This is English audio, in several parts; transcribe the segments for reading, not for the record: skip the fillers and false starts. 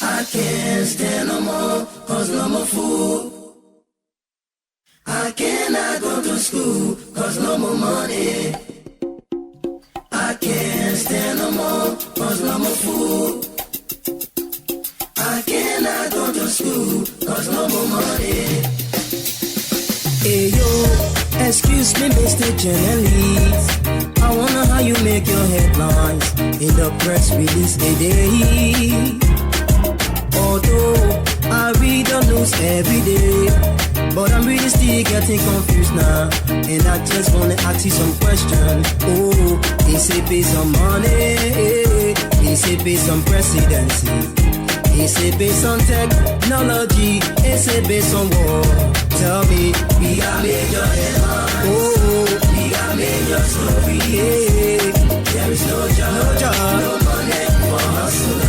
I can't stand no more, cause no more food. I cannot go to school, cause no more money. I can't stand no more, cause no more food. I cannot go to school, cause no more money. Hey yo, excuse me, Mr. Journalist. I wonder how you make your headlines in the press release today. Although I read the news every day, but I'm really still getting confused now. And I just wanna ask you some questions. Oh, is it based on money? Is it based on presidency? Is it based on technology? Is it based on war? Tell me, we got major headlines. Oh, we got major story. Yeah. There is no job, no money for hustlers.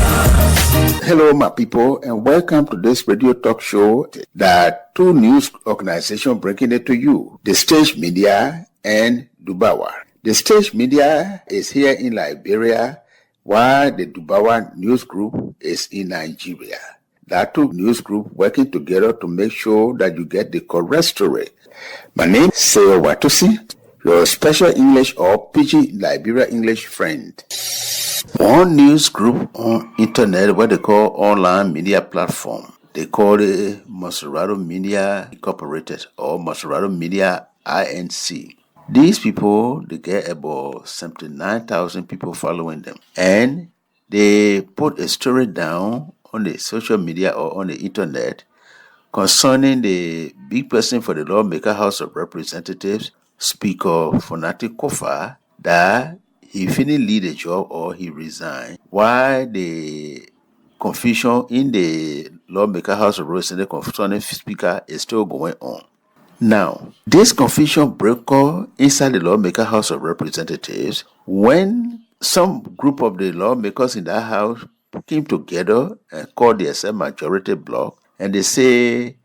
Hello, my people, and welcome to this radio talk show that two news organizations bringing it to you, the Stage Media and Dubawa. The Stage Media is here in Liberia, while the Dubawa News Group is in Nigeria. There are two news groups working together to make sure that you get the correct story. My name is Seyo Watusi, your special English or PG Liberia English friend. One news group on internet, what they call online media platform, they call it Maserado Media Incorporated or Maserado Media Inc. These people, they get about 79,000 people following them. And they put a story down on the social media or on the internet concerning the big person for the Lawmaker House of Representatives, Speaker Fonati Kofa, that he finally leave the job or he resigned, while the confusion in the Lawmaker House of Representatives concerning Speaker is still going on. Now, this confusion broke out inside the Lawmaker House of Representatives when some group of the lawmakers in that house came together and called themselves majority bloc, and they say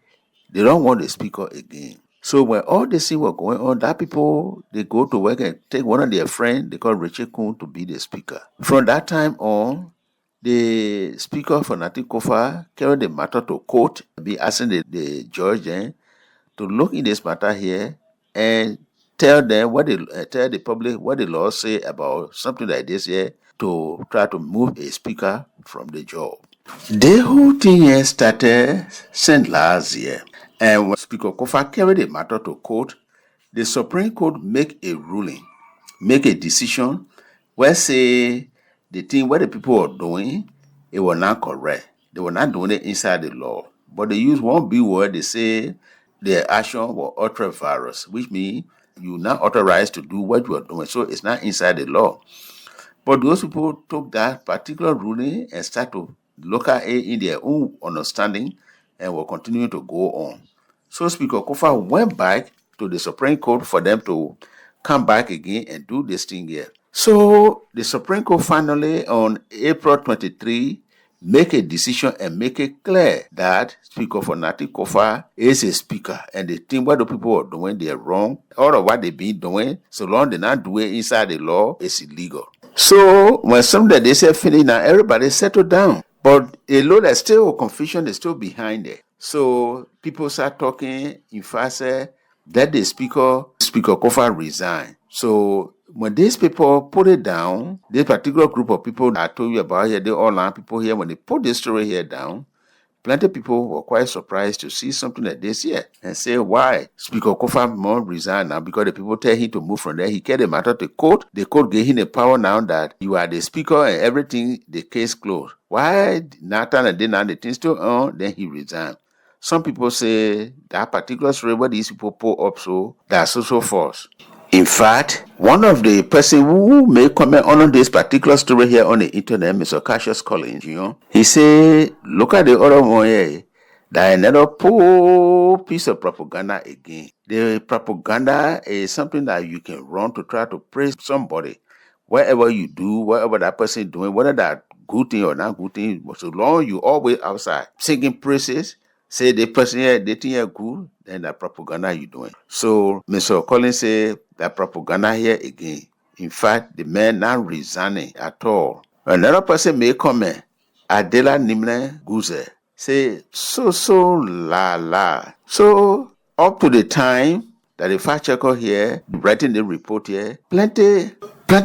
they don't want the speaker again. So when all this thing was going on, that people, they go to work and take one of their friends, they call Richard Kuhn, to be the speaker. From that time on, the speaker for Nati Kofa carried the matter to court, be asking the judge then to look in this matter here and tell them tell the public what the law say about something like this here to try to move a speaker from the job. The whole thing here started since last year. And when Speaker Kofa carried the matter to court, the Supreme Court make a ruling, make a decision where say the thing what the people are doing, it was not correct. They were not doing it inside the law. But they use one big word, they say their action was ultra-virus, which means you're not authorized to do what you are doing. So it's not inside the law. But those people took that particular ruling and start to look at it in their own understanding and will continue to go on. So Speaker Kofa went back to the Supreme Court for them to come back again and do this thing here. So the Supreme Court finally on April 23 make a decision and make it clear that Speaker Fonati Kofa is a speaker, and the thing what the people are doing, they're wrong. All of what they've been doing, so long they not do it inside the law, it's illegal. So when somebody they say finish now, everybody settle down. But a lot of still confusion is still behind it. So people start talking, in fact, say that the Speaker Kofa resign. So when these people put it down, this particular group of people I told you about here, the online people here, when they put this story here down, plenty of people were quite surprised to see something like this here and say, why Speaker Kofa must resign now? Because the people tell him to move from there. He carried the matter to court. The court gave him the power now that you are the speaker and everything, the case closed. Why Nathan and then the thing still on, then he resigned. Some people say that particular story where these people pull up, so that's also false. In fact, one of the person who made comment on this particular story here on the internet, Mr. Cassius Collins, he said, look at the other one here. That another poor piece of propaganda again. The propaganda is something that you can run to try to praise somebody. Whatever you do, whatever that person is doing, whether that good thing or not good thing, so long you always outside singing praises, say the person here, they think you're good, then that propaganda you doing. So Mr. Collins said that propaganda here again. In fact, the man not resigning at all. Another person may comment. Adela Nimle Guze. Say, so, la. So, up to the time that the fact checker here, writing the report here, plenty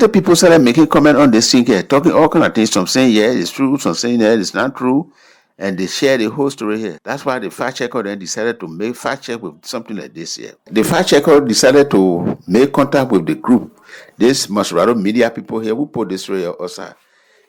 people started making comment on this thing here, talking all kind of things. Some saying, yeah, it's true. Some saying, yeah, it's not true. And they share the whole story here. That's why the fact checker then decided to make fact check with something like this here. The fact checker decided to make contact with the group. This Masrado media people here who put this story also,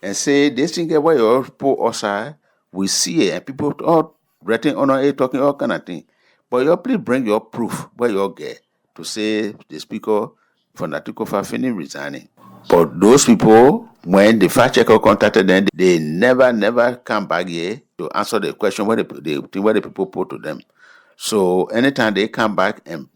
and say this thing here where you put also, we see it, and people all writing on it, talking all kind of thing. But you please bring your proof where you get to say the speaker for Koloqua Fact-Check resigning. But those people, when the fact checker contacted them, they never come back here to answer the question where the people put to them. So anytime they come back and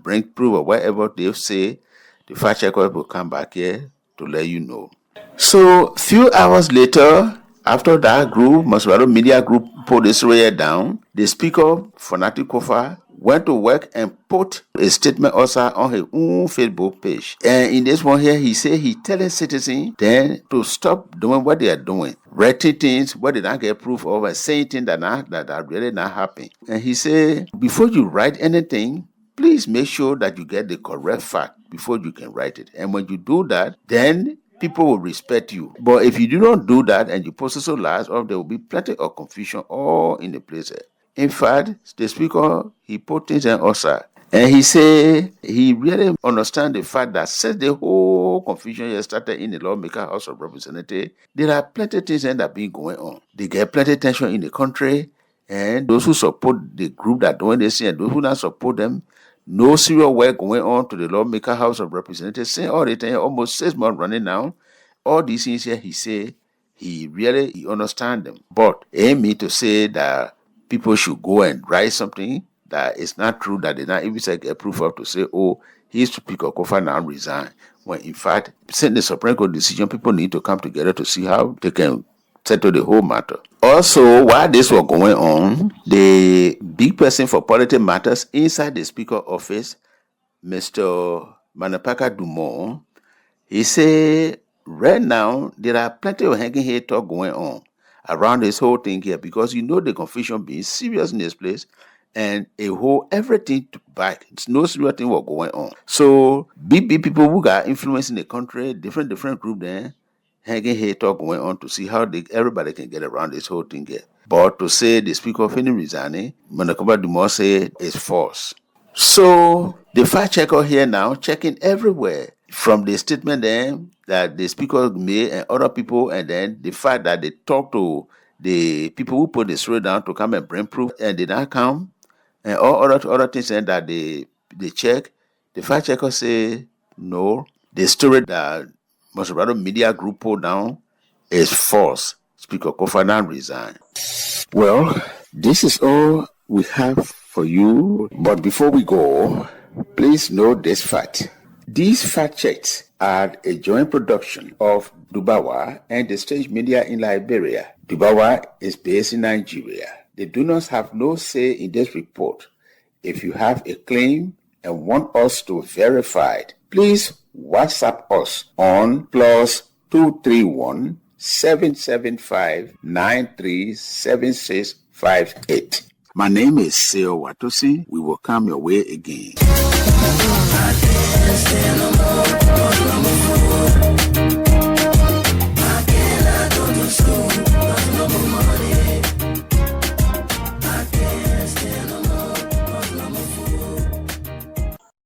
bring proof or whatever they say, the fact checker will come back here to let you know. So few hours later, after that group, Maswaro Media Group put this story down, the speaker for Koloqua went to work and put a statement also on his own Facebook page. And in this one here, he said he telling citizens then to stop doing what they are doing, writing things what they don't get proof of, and saying things that are really not happening. And he said, before you write anything, please make sure that you get the correct fact before you can write it. And when you do that, then people will respect you. But if you do not do that and you post so lies, there will be plenty of confusion all in the place. In fact, the speaker, he put things in also. And he say he really understand the fact that since the whole confusion here started in the lawmaker House of Representatives, there are plenty of things that are being going on. They get plenty of tension in the country, and those who support the group that doing this and those who don't support them, no serious work going on to the lawmaker House of Representatives. Saying all the time, almost 6 months running now. All these things here, he say he understand them. But it mean to say that people should go and write something that is not true, that they not even get proof of, to say, oh, he's to pick Koloqua now resign. When in fact, since the Supreme Court decision, people need to come together to see how they can settle the whole matter. Also, while this was going on, the big person for political matters inside the Speaker office, Mr. Manapaka Dumont, he said, right now, there are plenty of hanging head talk going on around this whole thing here, because you know the confusion being serious in this place, and everything to back. It's no serious thing was going on. So big people who got influence in the country, different group there, hanging head talk going on to see how everybody can get around this whole thing here. But to say the speaker of any resigning, Manapaka Dumont say it's false. So the fact checker here now checking everywhere, from the statement then that the speaker made and other people, and then the fact that they talk to the people who put the story down to come and bring proof, and they don't come, and all other things that they check. The fact checker say no, the story that Masrado Media Group put down is false. Speaker Koloqua now resign. Well, this is all we have for you. But before we go, please note this fact. These fact checks are a joint production of Dubawa and the Stage Media in Liberia. Dubawa is based in Nigeria. The donors have no say in this report. If you have a claim and want us to verify it, please WhatsApp us on +231 775 937658. My name is Seo Watosi. We will come your way again.